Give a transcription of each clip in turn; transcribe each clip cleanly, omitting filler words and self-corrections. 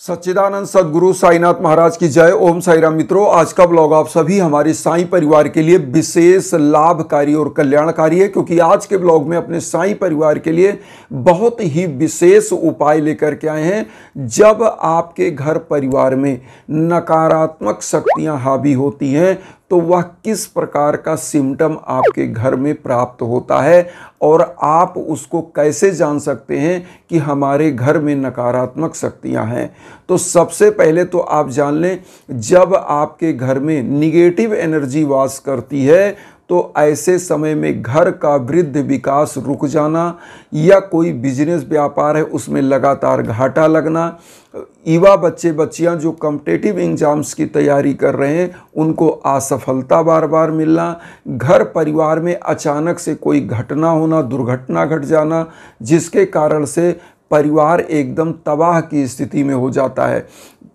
सच्चिदानंद सद्गुरु साईनाथ महाराज की जय। ओम साई राम। मित्रों, आज का ब्लॉग आप सभी हमारे साईं परिवार के लिए विशेष लाभकारी और कल्याणकारी है, क्योंकि आज के ब्लॉग में अपने साईं परिवार के लिए बहुत ही विशेष उपाय लेकर के आए हैं। जब आपके घर परिवार में नकारात्मक शक्तियां हावी होती हैं तो वह किस प्रकार का सिम्टम आपके घर में प्राप्त होता है और आप उसको कैसे जान सकते हैं कि हमारे घर में नकारात्मक शक्तियां हैं। तो सबसे पहले तो आप जान लें, जब आपके घर में निगेटिव एनर्जी वास करती है तो ऐसे समय में घर का वृद्धि विकास रुक जाना या कोई बिजनेस व्यापार है उसमें लगातार घाटा लगना, युवा बच्चे बच्चियां जो कॉम्पिटिटिव एग्जाम्स की तैयारी कर रहे हैं उनको असफलता बार बार मिलना, घर परिवार में अचानक से कोई घटना होना, दुर्घटना घट जाना जिसके कारण से परिवार एकदम तबाह की स्थिति में हो जाता है।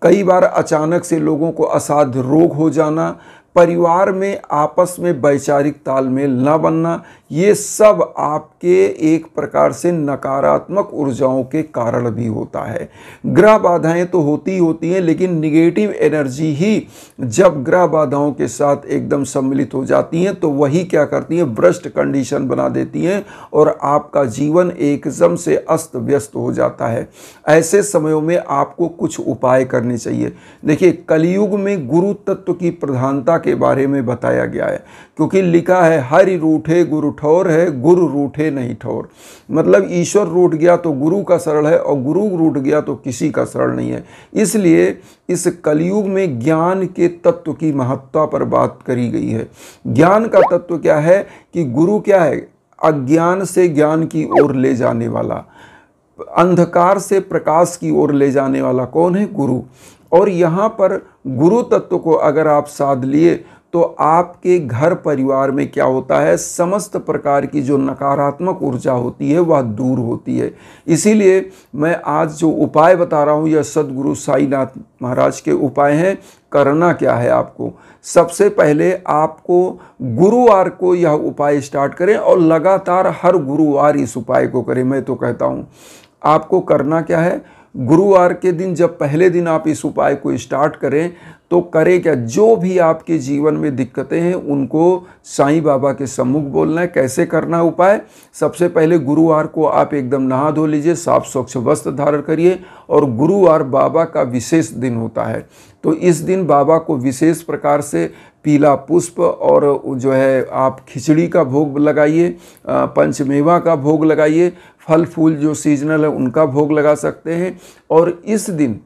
कई बार अचानक से लोगों को असाध्य रोग हो जाना, परिवार में आपस में वैचारिक तालमेल न बनना, ये सब आपके एक प्रकार से नकारात्मक ऊर्जाओं के कारण भी होता है। ग्रह बाधाएं तो होती हैं, लेकिन निगेटिव एनर्जी ही जब ग्रह बाधाओं के साथ एकदम सम्मिलित हो जाती हैं तो वही क्या करती हैं, भ्रष्ट कंडीशन बना देती हैं और आपका जीवन एकदम से अस्त व्यस्त हो जाता है। ऐसे समयों में आपको कुछ उपाय करने चाहिए। देखिए, कलयुग में गुरु तत्व की प्रधानता के बारे में बताया गया है, क्योंकि लिखा है हरि रूठे गुरु ठौर है, गुरु रूठे नहीं ठौर। मतलब ईश्वर रूठ गया तो गुरु का शरण है और गुरु रूठ गया तो किसी का शरण नहीं है। इसलिए इस कलयुग में ज्ञान के तत्व की महत्ता पर बात करी गई है। ज्ञान का तत्व क्या है कि गुरु क्या है, अज्ञान से ज्ञान की ओर ले जाने वाला, अंधकार से प्रकाश की ओर ले जाने वाला कौन है, गुरु। और यहाँ पर गुरु तत्व को अगर आप साध लिए तो आपके घर परिवार में क्या होता है, समस्त प्रकार की जो नकारात्मक ऊर्जा होती है वह दूर होती है। इसीलिए मैं आज जो उपाय बता रहा हूँ यह सद्गुरु साईनाथ महाराज के उपाय हैं। करना क्या है आपको, सबसे पहले आपको गुरुवार को यह उपाय स्टार्ट करें और लगातार हर गुरुवार इस उपाय को करें। मैं तो कहता हूँ आपको करना क्या है, गुरुवार के दिन जब पहले दिन आप इस उपाय को स्टार्ट करें तो करें क्या, जो भी आपके जीवन में दिक्कतें हैं उनको साईं बाबा के सम्मुख बोलना है। कैसे करना है उपाय, सबसे पहले गुरुवार को आप एकदम नहा धो लीजिए, साफ स्वच्छ वस्त्र धारण करिए और गुरुवार बाबा का विशेष दिन होता है। तो इस दिन बाबा को विशेष प्रकार से पीला पुष्प और जो है आप खिचड़ी का भोग लगाइए, पंचमेवा का भोग लगाइए, फल फूल जो सीजनल है उनका भोग लगा सकते हैं। और इस दिन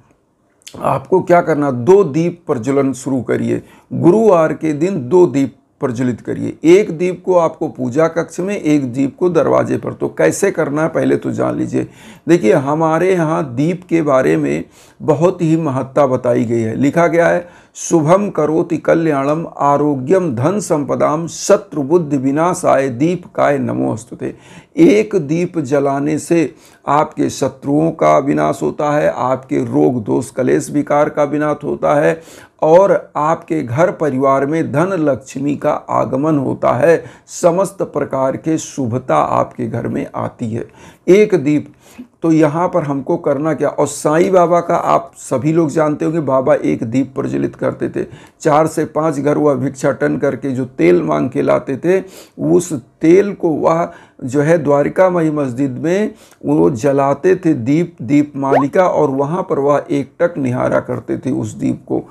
आपको क्या करना, 2 दीप प्रज्वलन शुरू करिए। गुरुवार के दिन 2 दीप प्रज्वलित करिए। एक दीप को आपको पूजा कक्ष में, एक दीप को दरवाजे पर। तो कैसे करना है पहले तो जान लीजिए। देखिए, हमारे यहाँ दीप के बारे में बहुत ही महत्ता बताई गई है। लिखा गया है शुभम करोति कल्याणम आरोग्यम धन संपदाम शत्रु बुद्धि विनाशाय दीप काय नमोस्तुते। एक दीप जलाने से आपके शत्रुओं का विनाश होता है, आपके रोग दोष कलेश विकार का विनाश होता है और आपके घर परिवार में धन लक्ष्मी का आगमन होता है। समस्त प्रकार के शुभता आपके घर में आती है। एक दीप, तो यहाँ पर हमको करना क्या, और साईं बाबा का आप सभी लोग जानते होंगे, बाबा एक दीप प्रज्वलित करते थे। 4 से 5 घर वह भिक्षाटन करके जो तेल मांग के लाते थे, उस तेल को वह जो है द्वारिका माई मस्जिद में वो जलाते थे, दीप मालिका, और वहाँ पर वह एकटक निहारा करते थे उस दीप को।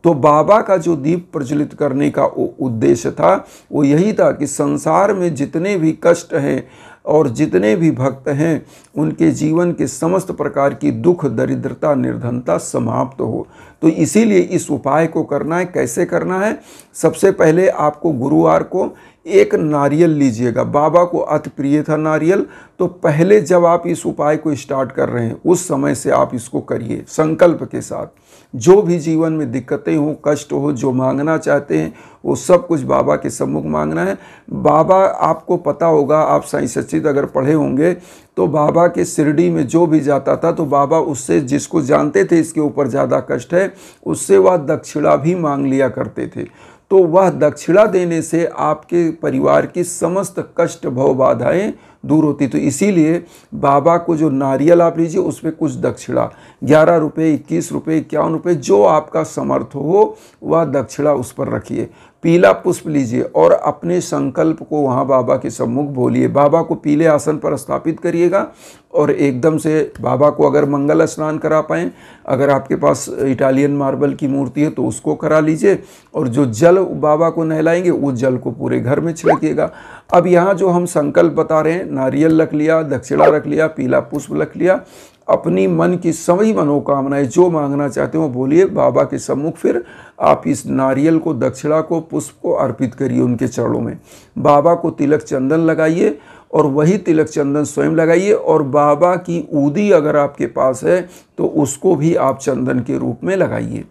तो बाबा का जो दीप प्रज्वलित करने का उद्देश्य था वो यही था कि संसार में जितने भी कष्ट हैं और जितने भी भक्त हैं उनके जीवन के समस्त प्रकार की दुख दरिद्रता निर्धनता समाप्त हो। तो इसीलिए इस उपाय को करना है। कैसे करना है, सबसे पहले आपको गुरुवार को एक नारियल लीजिएगा। बाबा को अति प्रिय था नारियल, तो पहले जब आप इस उपाय को स्टार्ट कर रहे हैं उस समय से आप इसको करिए संकल्प के साथ। जो भी जीवन में दिक्कतें हो, कष्ट हो, जो मांगना चाहते हैं वो सब कुछ बाबा के सम्मुख मांगना है। बाबा, आपको पता होगा, आप साईं सच्चिद अगर पढ़े होंगे तो बाबा के शिरडी में जो भी जाता था तो बाबा उससे, जिसको जानते थे इसके ऊपर ज़्यादा कष्ट है, उससे वह दक्षिणा भी मांग लिया करते थे। तो वह दक्षिणा देने से आपके परिवार की समस्त कष्ट भव बाधाएं दूर होती। तो इसीलिए बाबा को जो नारियल आप लीजिए उसमें कुछ दक्षिणा 11 रुपये, 21 रुपये, 51 रुपये, जो आपका समर्थ हो वह दक्षिणा उस पर रखिए। पीला पुष्प लीजिए और अपने संकल्प को वहाँ बाबा के सम्मुख बोलिए। बाबा को पीले आसन पर स्थापित करिएगा और एकदम से बाबा को अगर मंगल स्नान करा पाएँ, अगर आपके पास इटालियन मार्बल की मूर्ति है तो उसको करा लीजिए, और जो जल बाबा को नहलाएंगे उस जल को पूरे घर में छिड़किएगा। अब यहाँ जो हम संकल्प बता रहे हैं, नारियल रख लिया, दक्षिणा रख लिया, पीला पुष्प रख लिया, अपनी मन की सभी मनोकामनाएं जो मांगना चाहते हो बोलिए बाबा के सम्मुख। फिर आप इस नारियल को, दक्षिणा को, पुष्प को अर्पित करिए उनके चरणों में। बाबा को तिलक चंदन लगाइए और वही तिलक चंदन स्वयं लगाइए, और बाबा की ऊदी अगर आपके पास है तो उसको भी आप चंदन के रूप में लगाइए।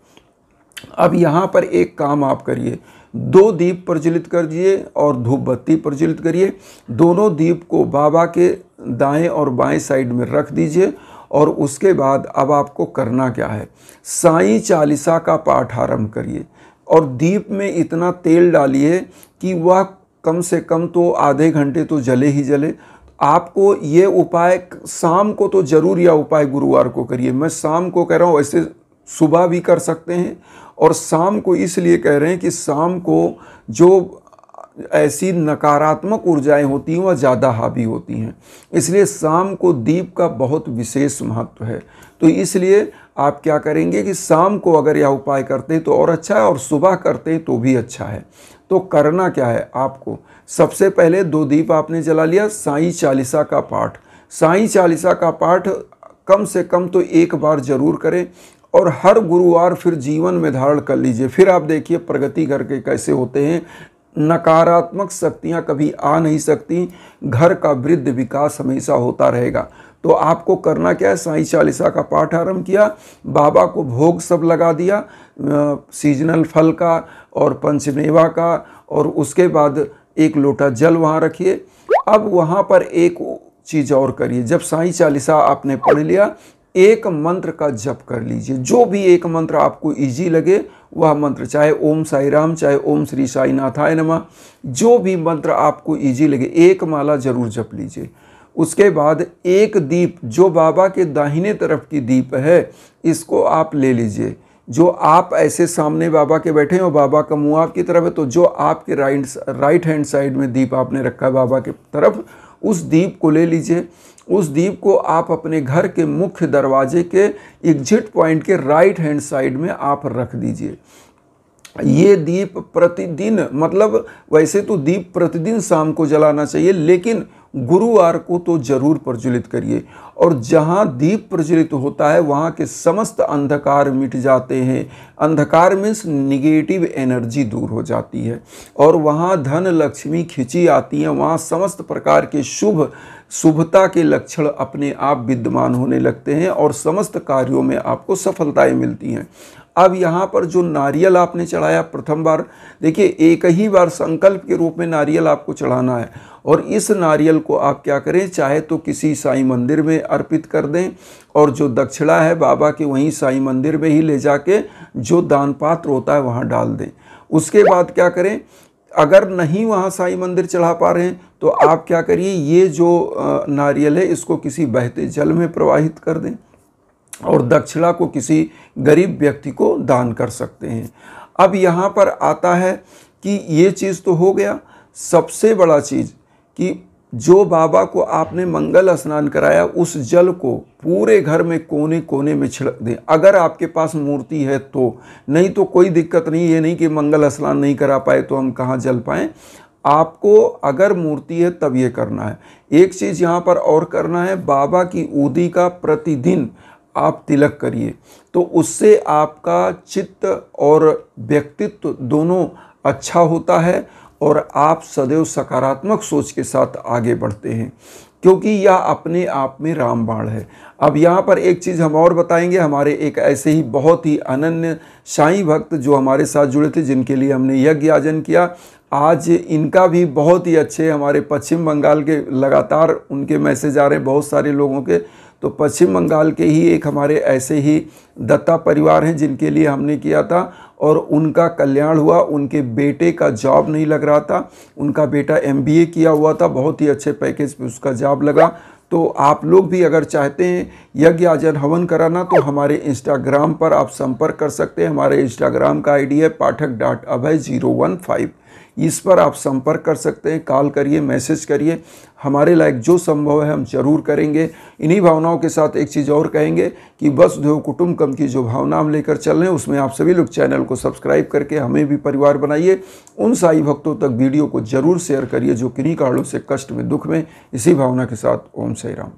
अब यहाँ पर एक काम आप करिए, 2 दीप प्रज्वलित कर दिए और धूप बत्ती प्रज्वलित करिए। दोनों दीप को बाबा के दाएं और बाएं साइड में रख दीजिए, और उसके बाद अब आपको करना क्या है, साईं चालीसा का पाठ आरंभ करिए और दीप में इतना तेल डालिए कि वह कम से कम तो आधे घंटे तो जले ही जले। आपको ये उपाय शाम को तो जरूर, यह उपाय गुरुवार को करिए। मैं शाम को कह रहा हूँ, वैसे सुबह भी कर सकते हैं, और शाम को इसलिए कह रहे हैं कि शाम को जो ऐसी नकारात्मक ऊर्जाएं होती हैं वह ज़्यादा हावी होती हैं, इसलिए शाम को दीप का बहुत विशेष महत्व है। तो इसलिए आप क्या करेंगे कि शाम को अगर यह उपाय करते हैं तो और अच्छा है, और सुबह करते हैं तो भी अच्छा है। तो करना क्या है आपको, सबसे पहले 2 दीप आपने जला लिया, साईं चालीसा का पाठ। साईं चालीसा का पाठ कम से कम तो एक बार जरूर करें, और हर गुरुवार फिर जीवन में धारण कर लीजिए। फिर आप देखिए प्रगति करके कैसे होते हैं। नकारात्मक शक्तियां कभी आ नहीं सकती, घर का वृद्धि विकास हमेशा होता रहेगा। तो आपको करना क्या है, साईं चालीसा का पाठ आरंभ किया, बाबा को भोग सब लगा दिया, सीजनल फल का और पंचमेवा का, और उसके बाद 1 लोटा जल वहाँ रखिए। अब वहाँ पर एक चीज़ और करिए, जब साईं चालीसा आपने पढ़ लिया, एक मंत्र का जप कर लीजिए। जो भी एक मंत्र आपको इजी लगे वह मंत्र, चाहे ओम साई राम, चाहे ओम श्री साई नाथाय नमः, जो भी मंत्र आपको इजी लगे, एक माला जरूर जप लीजिए। उसके बाद एक दीप जो बाबा के दाहिने तरफ की दीप है, इसको आप ले लीजिए। जो आप ऐसे सामने बाबा के बैठे हैं और बाबा का मुंह आपकी तरफ है, तो जो आपके राइट हैंड साइड में दीप आपने रखा है बाबा के तरफ, उस दीप को ले लीजिए। उस दीप को आप अपने घर के मुख्य दरवाजे के एग्जिट पॉइंट के राइट हैंड साइड में आप रख दीजिए। ये दीप प्रतिदिन, मतलब वैसे तो दीप प्रतिदिन शाम को जलाना चाहिए, लेकिन गुरुवार को तो जरूर प्रज्वलित करिए। और जहाँ दीप प्रज्वलित होता है वहाँ के समस्त अंधकार मिट जाते हैं। अंधकार मीन्स निगेटिव एनर्जी दूर हो जाती है, और वहाँ धन लक्ष्मी खिंची आती है। वहाँ समस्त प्रकार के शुभता के लक्षण अपने आप विद्यमान होने लगते हैं, और समस्त कार्यों में आपको सफलताएं मिलती हैं। अब यहाँ पर जो नारियल आपने चढ़ाया प्रथम बार, देखिए एक ही बार संकल्प के रूप में नारियल आपको चढ़ाना है, और इस नारियल को आप क्या करें, चाहे तो किसी साईं मंदिर में अर्पित कर दें, और जो दक्षिणा है बाबा के वहीं साईं मंदिर में ही ले जाके जो दान पात्र होता है वहाँ डाल दें। उसके बाद क्या करें, अगर नहीं वहाँ साईं मंदिर चढ़ा पा रहे हैं तो आप क्या करिए, ये जो नारियल है इसको किसी बहते जल में प्रवाहित कर दें, और दक्षिणा को किसी गरीब व्यक्ति को दान कर सकते हैं। अब यहाँ पर आता है कि ये चीज़ तो हो गया, सबसे बड़ा चीज़ कि जो बाबा को आपने मंगल स्नान कराया उस जल को पूरे घर में कोने कोने में छिड़क दें, अगर आपके पास मूर्ति है तो। नहीं तो कोई दिक्कत नहीं, ये नहीं कि मंगल स्नान नहीं करा पाए तो हम कहाँ जल पाएँ। आपको अगर मूर्ति है तब ये करना है। एक चीज़ यहाँ पर और करना है, बाबा की ऊदी का प्रतिदिन आप तिलक करिए, तो उससे आपका चित्त और व्यक्तित्व दोनों अच्छा होता है, और आप सदैव सकारात्मक सोच के साथ आगे बढ़ते हैं, क्योंकि यह अपने आप में रामबाण है। अब यहाँ पर एक चीज़ हम और बताएंगे, हमारे एक ऐसे ही बहुत ही अनन्य साईं भक्त जो हमारे साथ जुड़े थे, जिनके लिए हमने यज्ञ आयोजन किया। आज इनका भी बहुत ही अच्छे, हमारे पश्चिम बंगाल के लगातार उनके मैसेज आ रहे हैं बहुत सारे लोगों के। तो पश्चिम बंगाल के ही एक हमारे ऐसे ही दत्ता परिवार हैं जिनके लिए हमने किया था और उनका कल्याण हुआ। उनके बेटे का जॉब नहीं लग रहा था, उनका बेटा MBA किया हुआ था, बहुत ही अच्छे पैकेज पे उसका जॉब लगा। तो आप लोग भी अगर चाहते हैं यज्ञ आजन हवन कराना तो हमारे इंस्टाग्राम पर आप संपर्क कर सकते हैं। हमारे इंस्टाग्राम का ID है pathak.abhay015। इस पर आप संपर्क कर सकते हैं, कॉल करिए, मैसेज करिए। हमारे लायक जो संभव है हम जरूर करेंगे। इन्हीं भावनाओं के साथ एक चीज़ और कहेंगे कि वसुधैव कुटुंबकम की जो भावना हम लेकर चल रहे हैं उसमें आप सभी लोग चैनल को सब्सक्राइब करके हमें भी परिवार बनाइए। उन साई भक्तों तक वीडियो को जरूर शेयर करिए जो किन्हीं कारणों से कष्ट में, दुख में। इसी भावना के साथ ओम साई राम।